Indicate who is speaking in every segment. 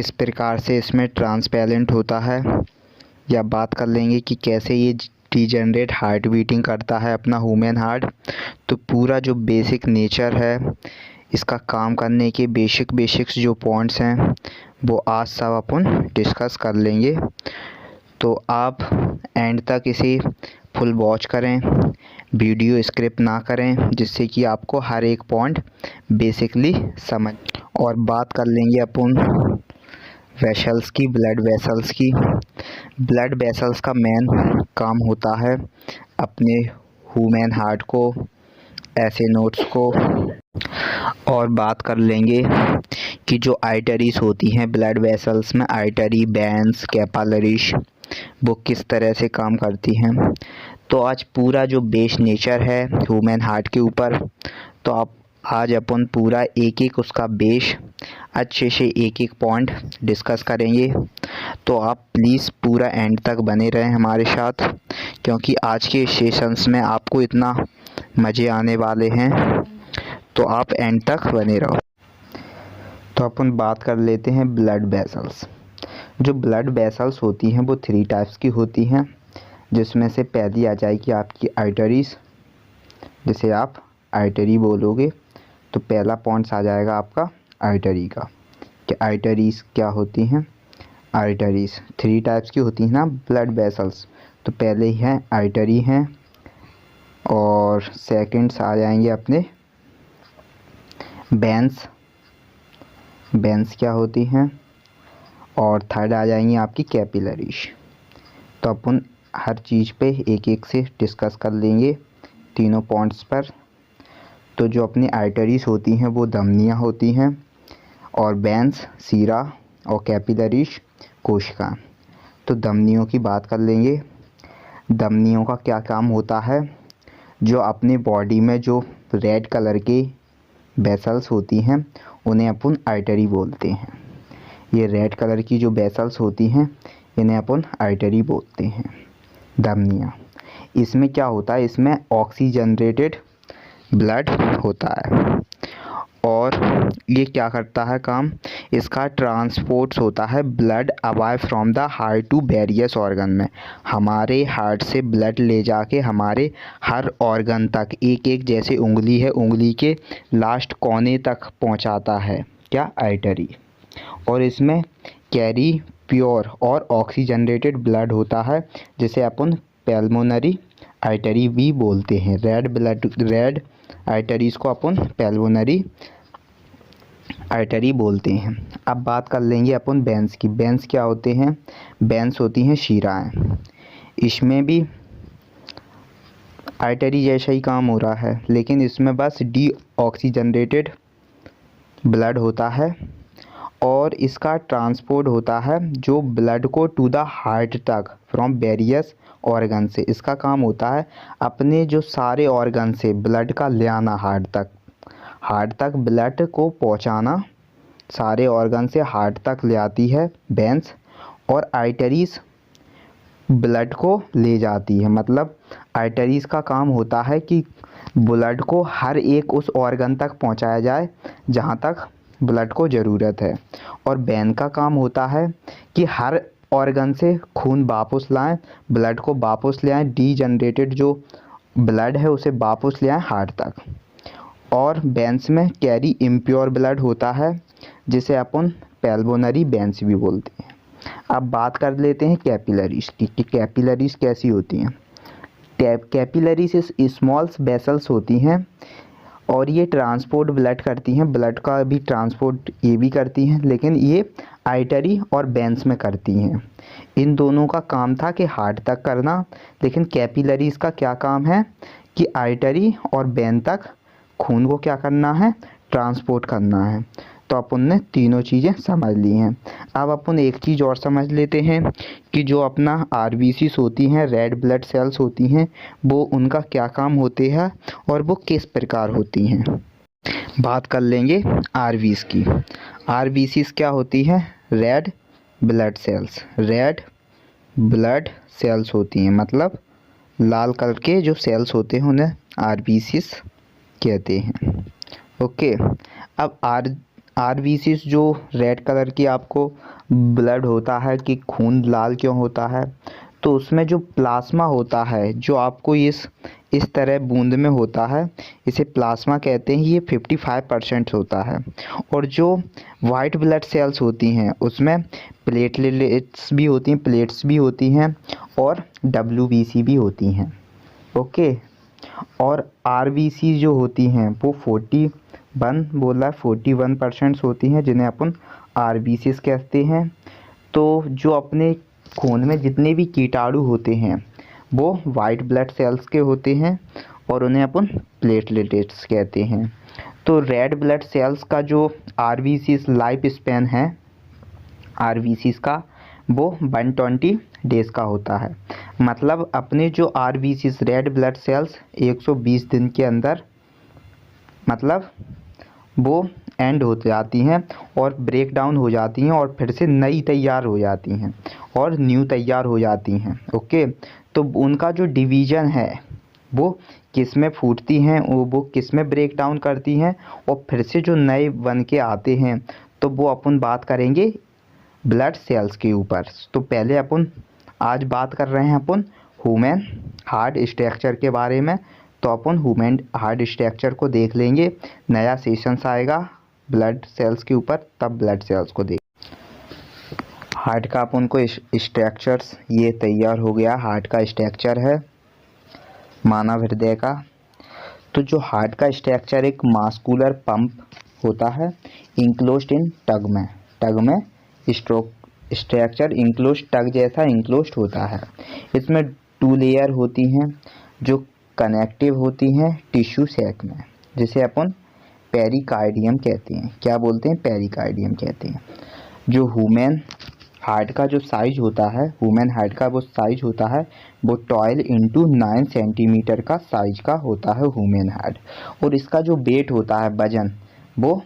Speaker 1: किस प्रकार से इसमें ट्रांसपेरेंट होता है, या बात कर लेंगे कि कैसे ये डिजेनरेट हार्ट बीटिंग करता है अपना ह्यूमन हार्ट। तो पूरा जो बेसिक नेचर है, इसका काम करने के बेसिक्स जो पॉइंट्स हैं वो आज सब अपन डिस्कस कर लेंगे। तो आप एंड तक इसे फुल वॉच करें, वीडियो स्किप ना करें, जिससे कि आपको हर एक पॉइंट बेसिकली समझ। और बात कर लेंगे अपन वेसल्स की, ब्लड वेसल्स की। ब्लड वेसल्स का मेन काम होता है अपने ह्यूमन हार्ट को, ऐसे नोट्स को। और बात कर लेंगे कि जो आर्टरीज होती हैं ब्लड वेसल्स में, आर्टरी, वेन्स, कैपिलरीज, वो किस तरह से काम करती हैं। तो आज पूरा जो बेस नेचर है ह्यूमन हार्ट के ऊपर, तो आप आज अपन पूरा एक एक उसका बेस अच्छे से एक एक पॉइंट डिस्कस करेंगे। तो आप प्लीज़ पूरा एंड तक बने रहें हमारे साथ, क्योंकि आज के सेशंस में आपको इतना मज़े आने वाले हैं, तो आप एंड तक बने रहो। तो अपन बात कर लेते हैं ब्लड वेसल्स। जो ब्लड वेसल्स होती हैं वो 3 टाइप्स की होती हैं, जिसमें से पहली आ जाएगी आपकी आर्टरीज। जिसे आप आर्टरी बोलोगे तो पहला पॉइंट्स आ जाएगा आपका आर्टरी का, कि आर्टरीज क्या होती हैं। आर्टरीज 3 टाइप्स की होती हैं ना ब्लड वेसल्स, तो पहले ही हैं आर्टरी हैं, और सेकंड्स आ जाएंगे अपने वेन्स। वेन्स क्या होती हैं, और थर्ड आ जाएंगी आपकी कैपिलरीज। तो अपन हर चीज़ पे एक एक से डिस्कस कर लेंगे तीनों पॉइंट्स पर। तो जो अपनी आर्टरीज होती हैं वो धमनियाँ होती हैं, और वेन्स सीरा, और कैपिलरीज कोशिका। तो धमनियों की बात कर लेंगे। धमनियों का क्या काम होता है, जो अपने बॉडी में जो रेड कलर के वेसल्स होती हैं उन्हें अपन आर्टरी बोलते हैं। ये रेड कलर की जो वेसल्स होती हैं इन्हें अपन आर्टरी बोलते हैं, धमनियाँ। इसमें क्या होता है, इसमें ऑक्सीजनरेटेड ब्लड होता है, और ये क्या करता है काम, इसका ट्रांसपोर्ट्स होता है blood away from the heart to various organ में। हमारे हार्ट से ब्लड ले जाके हमारे हर ऑर्गन तक एक एक, जैसे उंगली है, उंगली के लास्ट कोने तक पहुंचाता है क्या, आर्टरी। और इसमें कैरी प्योर और ऑक्सीजनरेटेड ब्लड होता है, जिसे अपन पल्मोनरी आर्टरी भी बोलते हैं। रेड आर्टरीज को अपन पल्मोनरी आर्टरी बोलते हैं। अब बात कर लेंगे अपन वेन्स की। वेन्स क्या होते हैं, वेन्स होती हैं शिराएं। इसमें भी आर्टरी जैसा ही काम हो रहा है, लेकिन इसमें बस ऑक्सीजनरेटेड ब्लड होता है, और इसका ट्रांसपोर्ट होता है जो ब्लड को टू द हार्ट तक फ्रॉम वेरियस ऑर्गन से। इसका काम होता है अपने जो सारे ऑर्गन से ब्लड का ले आना, हार्ट तक ब्लड को पहुंचाना, सारे ऑर्गन से हार्ट तक ले आती है वेन्स। और आर्टरीज ब्लड को ले जाती है, मतलब आर्टरीज का काम होता है कि ब्लड को हर एक उस ऑर्गन तक पहुंचाया जाए जहां तक ब्लड को ज़रूरत है। और वेन का काम होता है कि हर ऑर्गन से खून वापस लाएं, ब्लड को वापस ले आएँ, डीजनरेटेड जो ब्लड है उसे वापस ले आएँ हार्ट तक। और वेन्स में कैरी इम्प्योर ब्लड होता है, जिसे अपन पल्मोनरी वेन्स भी बोलते हैं। अब बात कर लेते हैं कैपिलरीज की, कि कैपिलरीज कैसी होती हैं। कैपिलरीज स्मॉल वेसल्स होती हैं, और ये ट्रांसपोर्ट ब्लड करती हैं, ब्लड का भी ट्रांसपोर्ट ये भी करती हैं, लेकिन ये आर्टरी और वेन्स में करती हैं। इन दोनों का काम था कि हार्ट तक करना, लेकिन कैपिलरीज का क्या काम है कि आर्टरी और वेन तक खून को क्या करना है, ट्रांसपोर्ट करना है। तो अपन ने तीनों चीज़ें समझ ली हैं। अब अपन एक चीज़ और समझ लेते हैं कि जो अपना आरबीसीज होती हैं, रेड ब्लड सेल्स होती हैं, वो उनका क्या काम होते हैं और वो किस प्रकार होती हैं। बात कर लेंगे आरबीसी की। आरबीसीज क्या होती हैं, red blood cells. Red blood cells होती हैं, मतलब लाल कलर के जो सेल्स होते हैं उन्हें आरबीसीज कहते हैं। ओके। अब आरबीसी जो रेड कलर की आपको ब्लड होता है कि खून लाल क्यों होता है, तो उसमें जो प्लाज्मा होता है जो आपको इस तरह बूंद में होता है, इसे प्लाज्मा कहते हैं। ये 55% होता है। और जो वाइट ब्लड सेल्स होती हैं उसमें प्लेटलेट्स भी होती हैं, प्लेट्स भी होती हैं और डब्ल्यूबीसी भी होती हैं। ओके। और आरबीसी जो होती हैं वो 41% होती हैं, जिन्हें अपन आरबीसी कहते हैं। तो जो अपने खून में जितने भी कीटाणु होते हैं वो वाइट ब्लड सेल्स के होते हैं और उन्हें अपन प्लेटलेट्स कहते हैं। तो रेड ब्लड सेल्स का जो आरबीसी लाइफ स्पैन है आरबीसी का, वो 120 डेज का होता है। मतलब अपने जो आरबीसी रेड ब्लड सेल्स 120 दिन के अंदर मतलब वो एंड हो जाती हैं और ब्रेक डाउन हो जाती हैं और फिर से नई तैयार हो जाती हैं और न्यू तैयार हो जाती हैं। ओके। तो उनका जो डिवीज़न है वो किस में फूटती हैं, वो किस में ब्रेक डाउन करती हैं और फिर से जो नए बन के आते हैं, तो वो अपन बात करेंगे ब्लड सेल्स के ऊपर। तो पहले अपन आज बात कर रहे हैं अपन ह्यूमन हार्ट स्ट्रक्चर के बारे में। तो अपन ह्यूमन हार्ट स्ट्रक्चर को देख लेंगे, नया सेशंस आएगा ब्लड सेल्स के ऊपर, तब ब्लड सेल्स को देख। हार्ट का अपन को स्ट्रक्चर्स ये तैयार हो गया। हार्ट का स्ट्रक्चर है मानव हृदय का। तो जो हार्ट का स्ट्रक्चर एक मास्कुलर पंप होता है इंक्लोज्ड इन टग में स्ट्रक्चर इंक्लोज्ड टग जैसा इंक्लोज्ड होता है। इसमें 2 लेयर होती हैं जो कनेक्टिव होती हैं टिश्यू सैक में, जिसे अपन पेरिकार्डियम कहते हैं। क्या बोलते हैं? पेरिकार्डियम कहते हैं। जो ह्यूमन हार्ट का जो साइज होता है, ह्यूमन हार्ट का वो साइज होता है वो 12 × 9 सेंटीमीटर का साइज का होता है ह्यूमन हार्ट। और इसका जो वेट होता है, वजन, वो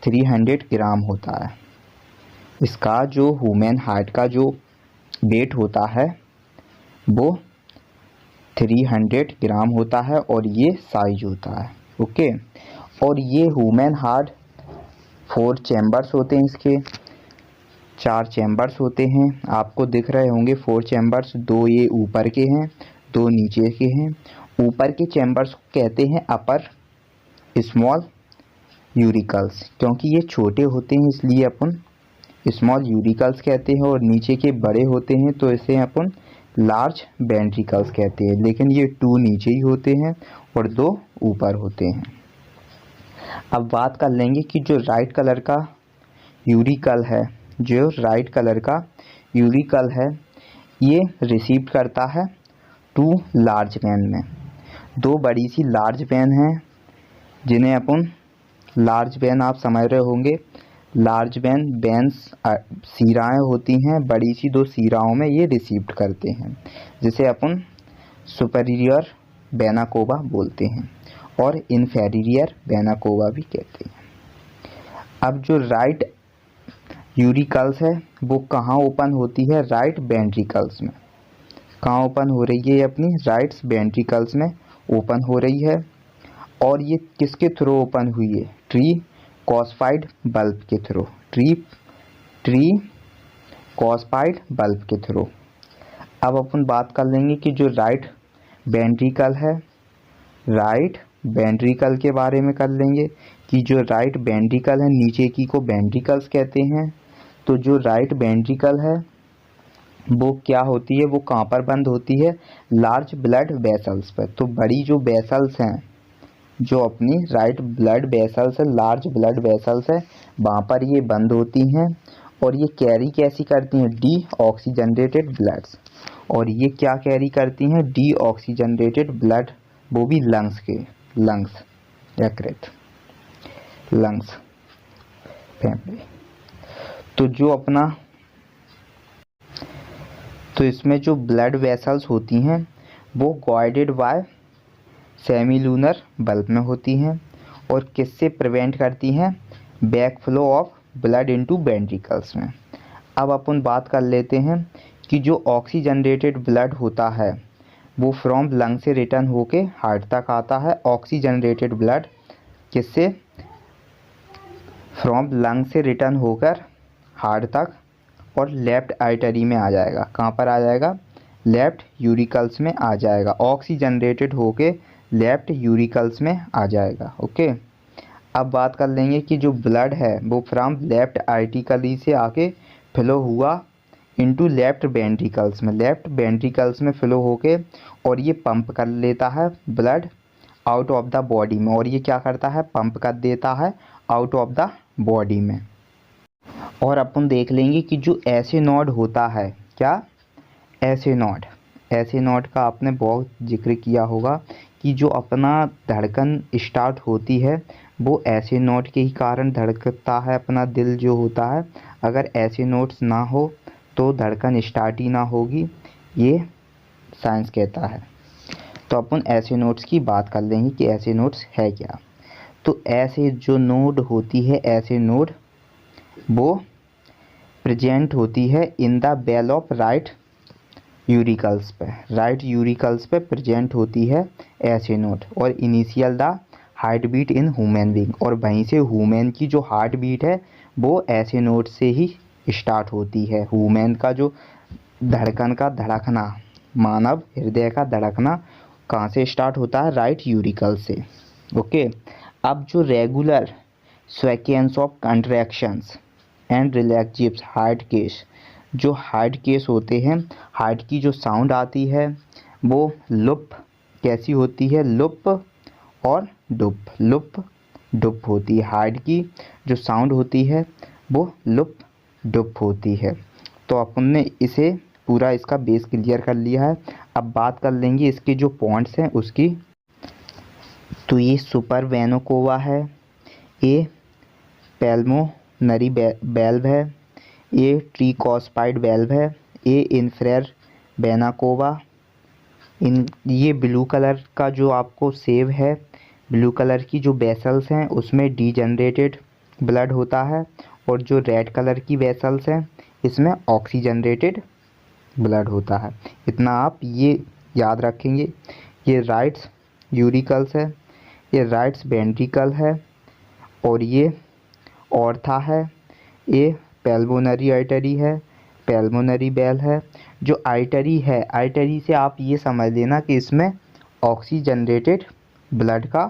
Speaker 1: 300 ग्राम होता है। इसका जो ह्यूमन हार्ट का जो वेट होता है वो 300 ग्राम होता है और ये साइज होता है। ओके। और ये ह्यूमन हार्ट 4 चैम्बर्स होते हैं, इसके 4 चैम्बर्स होते हैं। आपको दिख रहे होंगे 4 चैम्बर्स, 2 ये ऊपर के हैं, 2 नीचे के हैं। ऊपर के चैम्बर्स को कहते हैं अपर स्मॉल यूरिकल्स, क्योंकि ये छोटे होते हैं इसलिए अपन स्मॉल यूरिकल्स कहते हैं। और नीचे के बड़े होते हैं तो इसे अपन लार्ज वेंट्रिकल्स कहते हैं। लेकिन ये 2 नीचे ही होते हैं और 2 ऊपर होते हैं। अब बात कर लेंगे कि जो राइट कलर का यूरिकल है, जो राइट कलर का यूरिकल है, ये रिसीव करता है 2 लार्ज वेन में। 2 बड़ी सी लार्ज वेन हैं जिन्हें अपन लार्ज वेन आप समझ रहे होंगे। लार्ज वेन्स सीराएँ होती हैं, बड़ी सी 2 सीराओं में ये रिसीव करते हैं, जिसे अपन सुपीरियर वेना कोवा बोलते हैं और इन्फेरियर वेना कोवा भी कहते हैं। अब जो राइट यूरिकल्स है वो कहाँ ओपन होती है? राइट वेंट्रिकल्स में। कहाँ ओपन हो रही है? ये अपनी राइट वेंट्रिकल्स में ओपन हो रही है। और ये किसके थ्रू ओपन हुई है? ट्री कॉस्फाइड बल्ब के थ्रू। ट्री कॉस्फाइड बल्ब के थ्रू। अब अपन बात कर लेंगे कि जो राइट वेंट्रिकल है, राइट वेंट्रिकल के बारे में कर लेंगे कि जो राइट वेंट्रिकल है, नीचे की को वेंट्रिकल्स कहते हैं। तो जो राइट वेंट्रिकल है वो क्या होती है, वो कहाँ पर बंद होती है? लार्ज ब्लड वेसल्स पर। तो बड़ी जो वेसल्स हैं, जो अपनी राइट ब्लड वेसल्स है, लार्ज ब्लड वेसल्स है, वहाँ पर ये बंद होती हैं। और ये कैरी कैसी करती हैं? Deoxygenated bloods. और ये क्या कैरी करती हैं? डीऑक्सीजनेटेड ब्लड, वो भी लंग्स के, लंग्स यकृत, लंग्स फेफड़े। तो जो अपना, तो इसमें जो ब्लड वेसल्स होती हैं वो गाइडेड बाय सेमीलूनर बल्ब में होती हैं और किससे प्रिवेंट करती हैं? Back flow of blood into ventricles में। अब अपन बात कर लेते हैं कि जो ऑक्सीजनेटेड ब्लड होता है वो फ्रॉम लंग से रिटर्न होके हार्ट तक आता है। ऑक्सीजनेटेड ब्लड किससे? फ्रॉम लंग से रिटर्न होकर हार्ट तक और लेफ्ट आर्टरी में आ जाएगा। कहाँ पर आ जाएगा? लेफ्ट यूरिकल्स में आ जाएगा। ऑक्सीजनरेटेड होके लेफ्ट यूरिकल्स में आ जाएगा। ओके, अब बात कर लेंगे कि जो ब्लड है वो फ्रॉम लेफ्ट आर्टिकली से आके फ्लो हुआ इनटू लेफ्ट वेंट्रिकल्स में, लेफ्ट वेंट्रिकल्स में फ्लो होके और ये पंप कर लेता है blood out of the body में। और ये क्या करता है? पंप कर देता है आउट ऑफ द बॉडी में। और अपन देख लेंगे कि जो ऐसे नोड होता है, क्या? ऐसे नोड, ऐसे नोड का आपने बहुत जिक्र किया होगा कि जो अपना धड़कन स्टार्ट होती है वो ऐसे नोड के ही कारण धड़कता है अपना दिल जो होता है। अगर ऐसे नोड्स ना हो तो धड़कन स्टार्ट ही ना होगी, ये साइंस कहता है। तो अपन ऐसे नोड्स की बात कर लेंगे कि ऐसे नोड्स है क्या। तो ऐसे जो नोड होती है, ऐसे नोड वो प्रेजेंट होती है in the bell of right auricles पे, राइट यूरिकल्स पे प्रेजेंट होती है ऐसे नोड। और initial the heart beat in human being, और वहीं से ह्यूमन की जो हार्ट बीट है वो ऐसे नोड से ही स्टार्ट होती है। ह्यूमन का जो धड़कन का धड़कना, मानव हृदय का धड़कना कहाँ से स्टार्ट होता है? राइट यूरिकल से। ओके, अब जो regular sequence of contractions and relaxes heart case, जो हार्ट केस होते हैं, हार्ट की जो साउंड आती है वो लुप कैसी होती है? लुप और डुप, लुप डुप होती है। हार्ट की जो साउंड होती है वो लुप डुप होती है। तो अपन ने इसे पूरा इसका बेस क्लियर कर लिया है। अब बात कर लेंगे इसके जो पॉइंट्स हैं उसकी। तो ये सुपर वेनोकोवा है, ये पेल्मोनरी वेल्व है, ये ट्रीकॉस्पाइड वेल्व है, ये इन्फ्रेर वेनाकोवा। ये ब्लू कलर का जो आपको सेव है, ब्लू कलर की जो वेसल्स हैं उसमें डीजनरेटेड ब्लड होता है, और जो रेड कलर की वेसल्स हैं इसमें ऑक्सीजनरेटेड ब्लड होता है। इतना आप ये याद रखेंगे। ये राइट्स यूरिकल्स है, ये राइट्स वेंट्रिकल है, और ये ऑर्था है, ये पेल्मोनरी आर्टरी है, पेल्मोनरी वेल है। जो आर्टरी है, आर्टरी से आप ये समझ लेना कि इसमें ऑक्सीजनरेटेड ब्लड का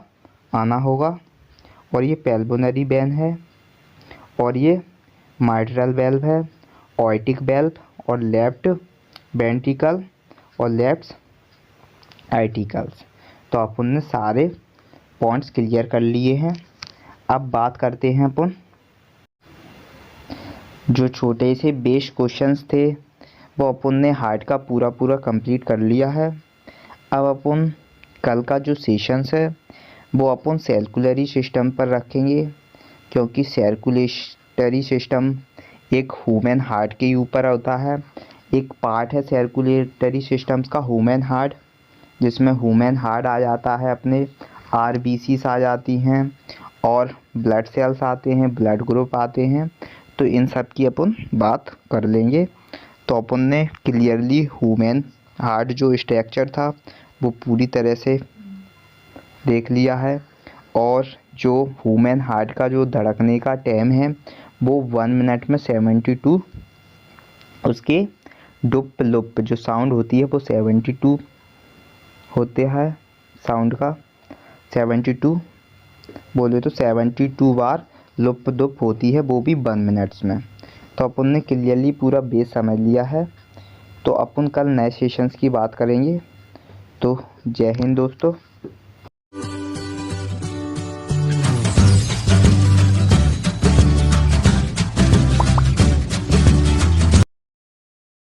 Speaker 1: आना होगा। और ये पेल्मोनरी वेन है, और ये माइट्रल वेल्व है, ऑर्टिक वेल्व, और लेफ्ट वेंट्रिकल और लेफ्ट आर्टिकल्स। तो अपन ने सारे पॉइंट्स क्लियर कर लिए हैं। अब बात करते हैं अपन जो छोटे से बेस क्वेश्चंस थे वो अपन ने हार्ट का पूरा कंप्लीट कर लिया है। अब अपन कल का जो सेशंस है वो अपन सर्कुलरी सिस्टम पर रखेंगे, क्योंकि सर्कुलेटरी सिस्टम एक ह्यूमन हार्ट के ऊपर होता है। एक पार्ट है सर्कुलेटरी सिस्टम्स का ह्यूमन हार्ट, जिसमें ह्यूमन हार्ट आ जाता है, अपने आरबीसीस आ जाती हैं, और ब्लड सेल्स आते हैं, ब्लड ग्रुप आते हैं। तो इन सब की अपन बात कर लेंगे। तो अपन ने क्लियरली ह्यूमन हार्ट जो स्ट्रक्चर था वो पूरी तरह से देख लिया है, और जो ह्यूमन हार्ट का जो धड़कने का टाइम है वो 1 मिनट में 72, उसके डुप लुप जो साउंड होती है वो 72 होते हैं। साउंड का 72 बोले तो 72 बार लुप दुप होती है, वो भी 1 मिनट्स में। तो अपन ने क्लियरली पूरा बेस समझ लिया है। तो अपन कल नए सेशंस की बात करेंगे। तो जय हिंद दोस्तों।